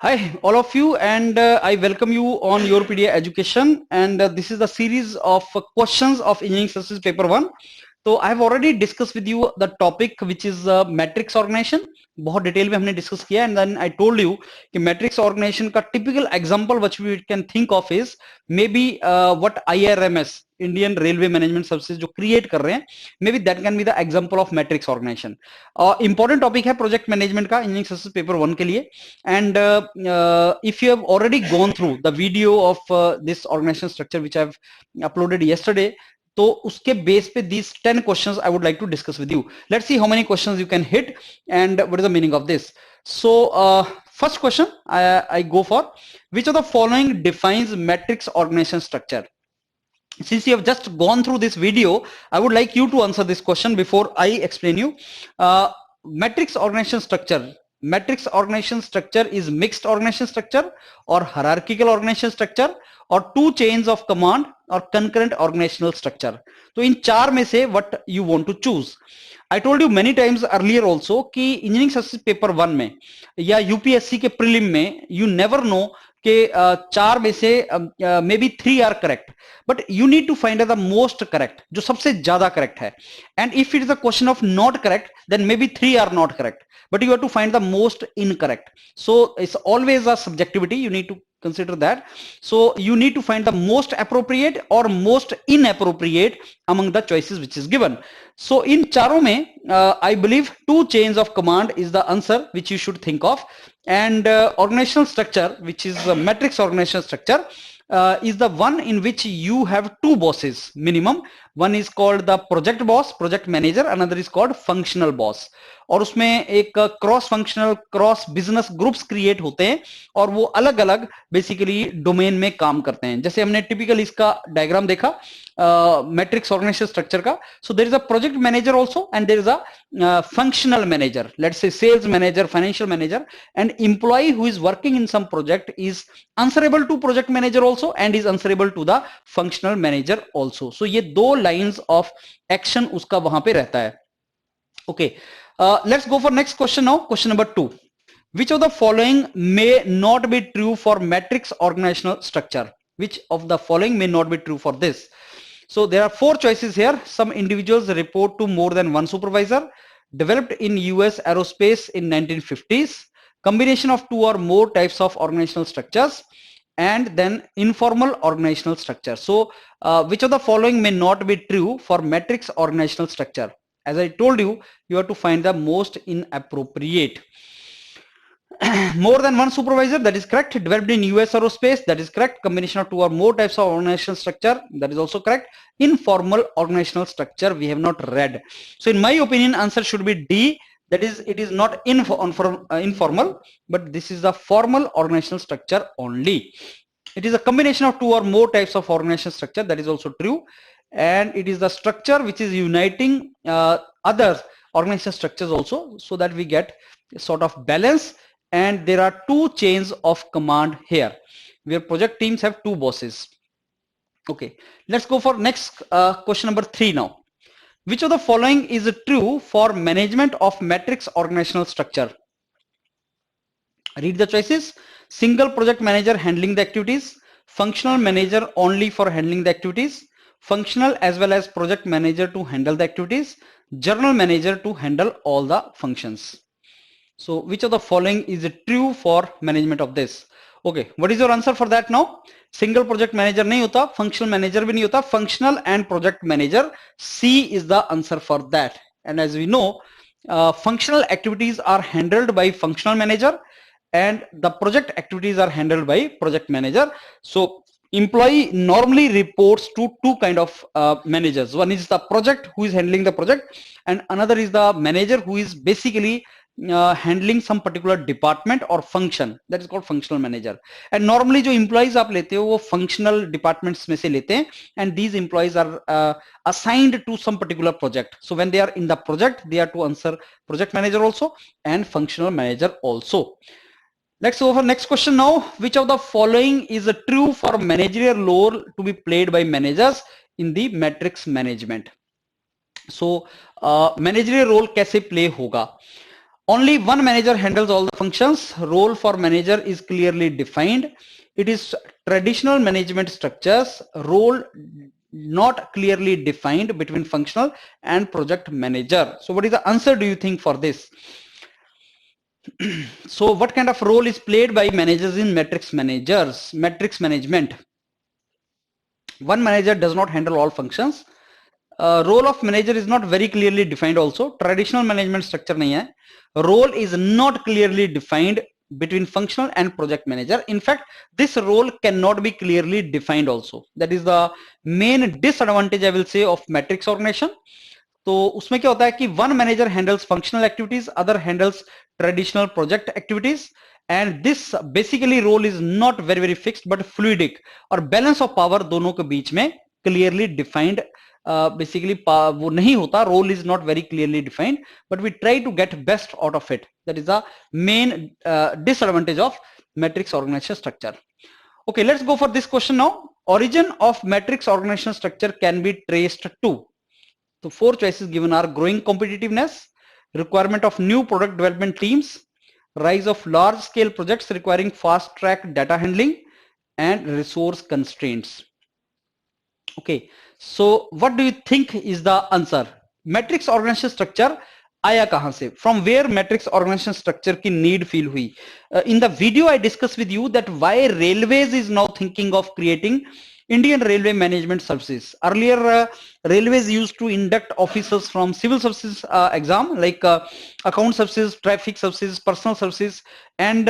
Hi, all of you, and I welcome you on YourPedia Education. And this is the series of questions of Engineering Services Paper 1. तो I have already discussed with you the topic which is matrix organization. बहुत detail में हमने discuss किया and then I told you कि matrix organisation का typical example which we can think of is maybe what IRMS Indian Railway Management Services जो create कर रहे हैं maybe that can be the example of matrix organisation. Important topic है project management का engineering services paper 1 के लिए. And if you have already gone through the video of this organizational structure which I have uploaded yesterday, तो उसके base पे these 10 questions I would like to discuss with you. Let's see how many questions you can hit and what is the meaning of this. So first question I go for, which of the following defines matrix organization structure? Since you have just gone through this video, I would like you to answer this question before I explain you. Matrix organization structure is mixed organization structure or hierarchical organization structure or two chains of command or concurrent organizational structure. तो इन चार में से what you want to choose. I told you many times earlier also कि engineering services paper 1 में या UPSC के prelim में you never know कि चार में से maybe 3 are correct, but you need to find the most correct, जो सबसे ज्यादा करेक्ट है. And if it is a question of not correct then maybe 3 are not correct, but you have to find the most incorrect. So it's always a subjectivity, you need to consider that. So you need to find the most appropriate or most inappropriate among the choices which is given. So in charon mein I believe two chains of command is the answer which you should think of. And organizational structure, which is a matrix organizational structure, is the one in which you have two bosses minimum. One is called the project boss, project manager, another is called functional boss. और उसमें एक cross functional cross business groups create होते हैं और वो अलग अलग basically domain में काम करते हैं. जैसे हमने टिपिकल इसका डायग्राम देखा मैट्रिक्स ऑर्गेनाइजेशन स्ट्रक्चर का. So there is a project manager also and there is a functional manager, let's say sales manager, financial manager, and employ who is working in some project is answerable to project manager also and is answerable to the functional manager also. So ये दो lines of action उसका वहां पे रहता है. Okay, let's go for next question now. Question number 2. Which of the following may not be true for matrix organizational structure? Which of the following may not be true for this? So there are 4 choices here. Some individuals report to more than one supervisor. Developed in US aerospace in 1950s. Combination of 2 or more types of organizational structures, and then informal organizational structure. So which of the following may not be true for matrix organizational structure? As I told you, you have to find the most inappropriate. More than one supervisor, that is correct. Developed in US aerospace, that is correct. Combination of 2 or more types of organizational structure, that is also correct. Informal organizational structure we have not read. So in my opinion, answer should be D. That is, it is not informal, but this is the formal organizational structure only. It is a combination of 2 or more types of organizational structure, that is also true. And it is the structure which is uniting other organizational structures also, so that we get sort of balance. And there are 2 chains of command here, where project teams have 2 bosses. Okay, let's go for next question number 3 now. Which of the following is true for management of matrix organizational structure? Read the choices. Single project manager handling the activities, functional manager only for handling the activities, functional as well as project manager to handle the activities, general manager to handle all the functions. So which of the following is true for management of this? Okay, what is your answer for that now? Single project manager नहीं होता, functional manager भी नहीं होता, functional and project manager. C is the answer for that. And as we know, functional activities are handled by functional manager and the project activities are handled by project manager. So employee normally reports to 2 kind of managers. One is the project who is handling the project, and another is the manager who is basically handling some particular department or function, that is called functional manager. And normally जो employees आप लेते हो वो functional departments में से लेते हैं, and these employees are assigned to some particular project. So when they are in the project, they are to answer project manager also and functional manager also. Let's go for next question now. Which of the following is true for managerial role to be played by managers in the matrix management? So managerial role कैसे play होगा? Only one manager handles all the functions. Role for manager is clearly defined. It is traditional management structures. Role not clearly defined between functional and project manager. So what is the answer, do you think, for this? So what kind of role is played by managers in matrix management? One manager does not handle all functions. Role of manager is not very clearly defined also. Traditional management structure nahi hai. Role is not clearly defined between functional and project manager. In fact, this role cannot be clearly defined also. That is the main disadvantage, I will say, of matrix organization. तो उसमें क्या होता है कि one manager handles functional activities, other handles traditional project activities, and this basically role is not very very fixed but fluidic, और balance of power दोनों के बीच में क्लियरली डिफाइंड बेसिकली वो नहीं होता. Role is not very clearly defined but we try to get best out of it. That is the main disadvantage of matrix organisation structure. Okay, let's go for this question now. Origin of matrix organizational structure can be traced to. So four choices given are: growing competitiveness, requirement of new product development teams, rise of large scale projects requiring fast track data handling, and resource constraints. Okay, so what do you think is the answer? Matrix organization structure आया कहां से? From where matrix organization structure की need feel हुई? In the video I discussed with you that why railways is now thinking of creating Indian Railway Management Services. Earlier, railways used to induct officers from civil services exam, like account services, traffic services, personal services, and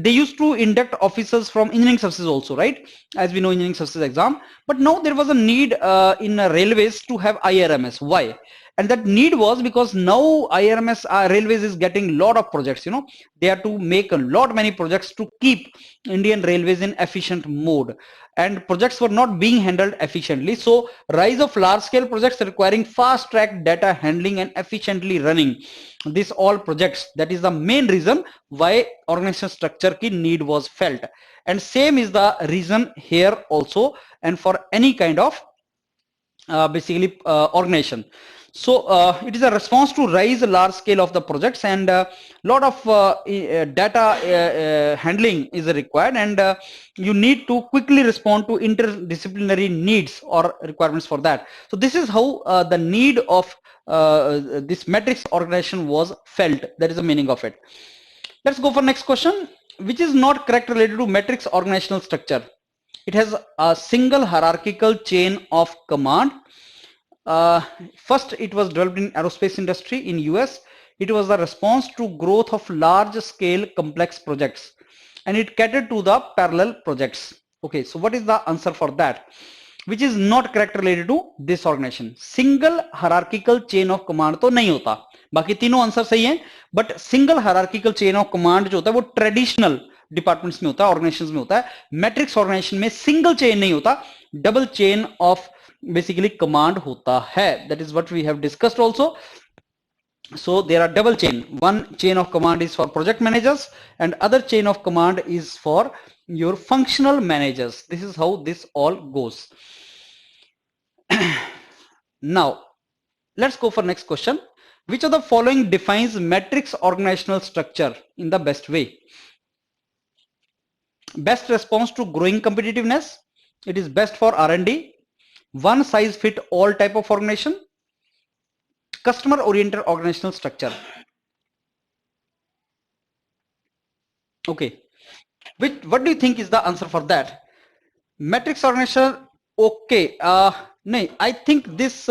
they used to induct officers from engineering services also, right? As we know, engineering services exam. But now there was a need in railways to have IRMS. Why? And that need was because now IRMS railways is getting lot of projects. You know, they have to make a lot many projects to keep Indian railways in efficient mode, and projects were not being handled efficiently. So rise of large scale projects requiring fast track data handling and efficiently running these all projects. That is the main reason why organizational structure ki need was felt, and same is the reason here also, and for any kind of basically organization. So it is a response to rise large scale of the projects, and lot of data handling is required, and you need to quickly respond to interdisciplinary needs or requirements for that. So this is how the need of this matrix organization was felt. That is the meaning of it. Let's go for next question. Which is not correct related to matrix organizational structure? It has a single hierarchical chain of command. First, it was developed in aerospace industry in US. It was the response to growth of large scale complex projects, and it catered to the parallel projects. Okay, so what is the answer for that? Which is not correct related to this organization? Single hierarchical chain of command तो नहीं होता, बाकी तीनों answer सही हैं, but single hierarchical chain of command जो होता है वो ट्रेडिशनल डिपार्टमेंट्स में होता है, ऑर्गेनाइजेशंस में होता है. मैट्रिक्स ऑर्गेनाइजेशन में सिंगल चेन नहीं होता, double chain of basically command hota hai. That is what we have discussed also. So there are double chain. One chain of command is for project managers, and other chain of command is for your functional managers. This is how this all goes. Now let's go for next question. Which of the following defines matrix organizational structure in the best way? Best response to growing competitiveness. It is best for R&D. One size fit all type of organization. Customer oriented organizational structure. Okay, what do you think is the answer for that? Matrix organization. Okay, no, I think this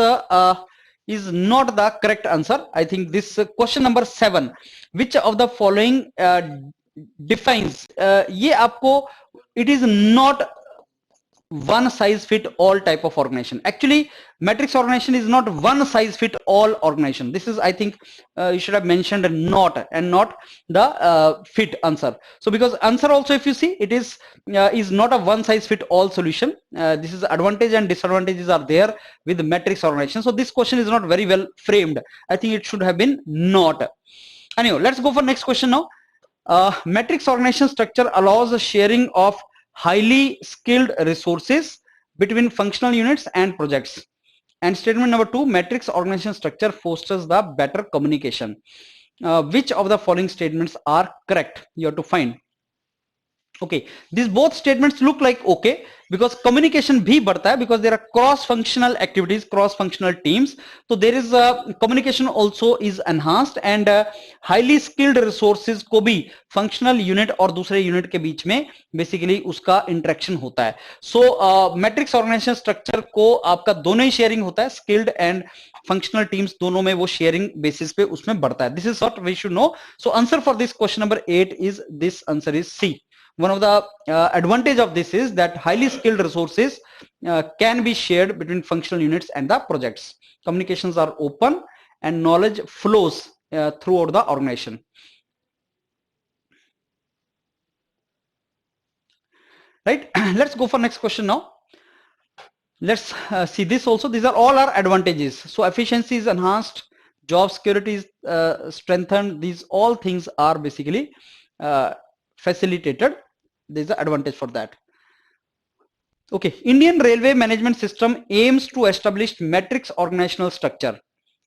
is not the correct answer. I think this question number 7, which of the following defines ye aapko, it is not one size fit all type of organization. Actually, matrix organization is not one size fit all organization. This is, I think, you should have mentioned not, and not the fit answer. So because answer also, if you see, it is not a one size fit all solution. This is advantage and disadvantages are there with matrix organization. So this question is not very well framed. I think it should have been not. Anyway, let's go for next question now. Matrix organization structure allows the sharing of highly skilled resources between functional units and projects. And statement number 2, matrix organization structure fosters the better communication. which of the following statements are correct. You have to find. Okay, these both statements look like okay because communication bhi बढ़ता है because there are cross functional activities, cross functional teams, so there is communication also is enhanced and highly skilled resources को भी functional unit और दूसरे unit के बीच में basically उसका interaction होता है. So matrix organization structure को आपका दोनों ही sharing होता है, skilled and functional teams दोनों में वो sharing basis पे उसमें बढ़ता है. This is what we should know. So answer for this question number 8 is this answer is C. One of the advantage of this is that highly skilled resources can be shared between functional units and the projects. Communications are open and knowledge flows throughout the organization. Right? Let's go for next question now. Let's see this also. These are all our advantages. So efficiency is enhanced, job security is strengthened. These all things are basically facilitated. There's an advantage for that. Okay, Indian Railway Management System aims to establish matrix organizational structure.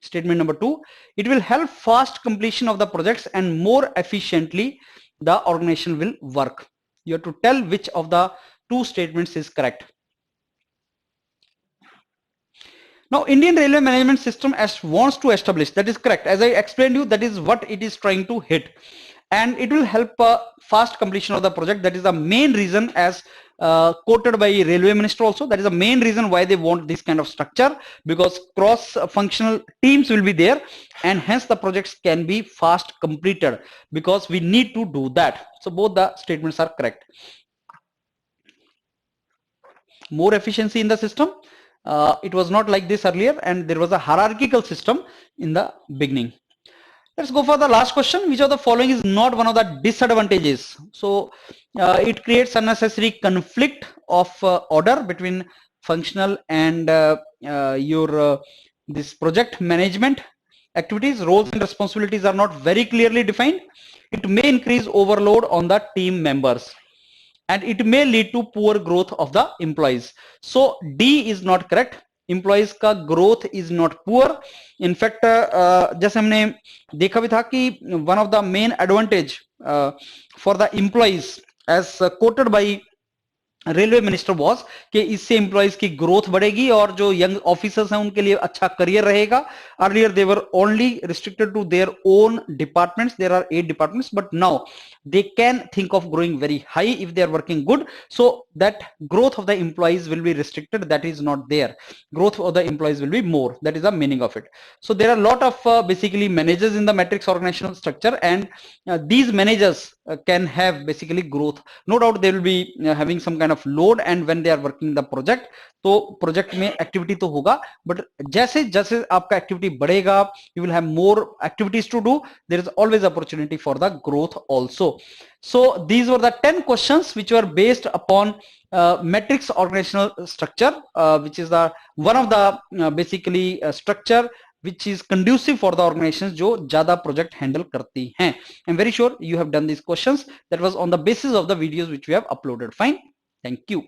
Statement number 2, it will help fast completion of the projects and more efficiently the organization will work. You have to tell which of the two statements is correct. Now, Indian Railway Management System wants to establish, that is correct. As I explained you, that is what it is trying to hit. And it will help fast completion of the project. That is the main reason, as quoted by Railway Minister also. That is the main reason why they want this kind of structure, because cross-functional teams will be there and hence the projects can be fast completed because we need to do that. So both the statements are correct. More efficiency in the system. It was not like this earlier and there was a hierarchical system in the beginning. Let's go for the last question. Which of the following is not one of the disadvantages? So it creates unnecessary conflict of order between functional and your this project management activities. Roles and responsibilities are not very clearly defined. It may increase overload on the team members and it may lead to poor growth of the employees. So D is not correct. Employees का growth is not poor. In fact, जैसे हमने देखा भी था कि one of the main advantage for the employees as quoted by railway minister was कि इससे employees की ग्रोथ बढ़ेगी और जो यंग ऑफिसर्स हैं उनके लिए अच्छा करियर रहेगा. Earlier they were only restricted to their own departments. There are 8 departments but now they can think of growing very high if they are working good, so that growth of the employees will be restricted. That is not there. Growth of the employees will be more. That is the meaning of it. So there are a lot of basically managers in the matrix organizational structure and these managers can have basically growth. No doubt they will be having some kind of load and when they are working the project, तो project में activity तो होगा but जैसे जैसे आपका activity बढ़ेगा you will have more activities to do. There is always opportunity for the growth also. So these were the 10 questions which were based upon matrix organisational structure which is the one of the basically structure which is conducive for the organizations जो ज्यादा project handle करती हैं. I'm very sure you have done these questions. That was on the basis of the videos which we have uploaded. Fine. Thank you.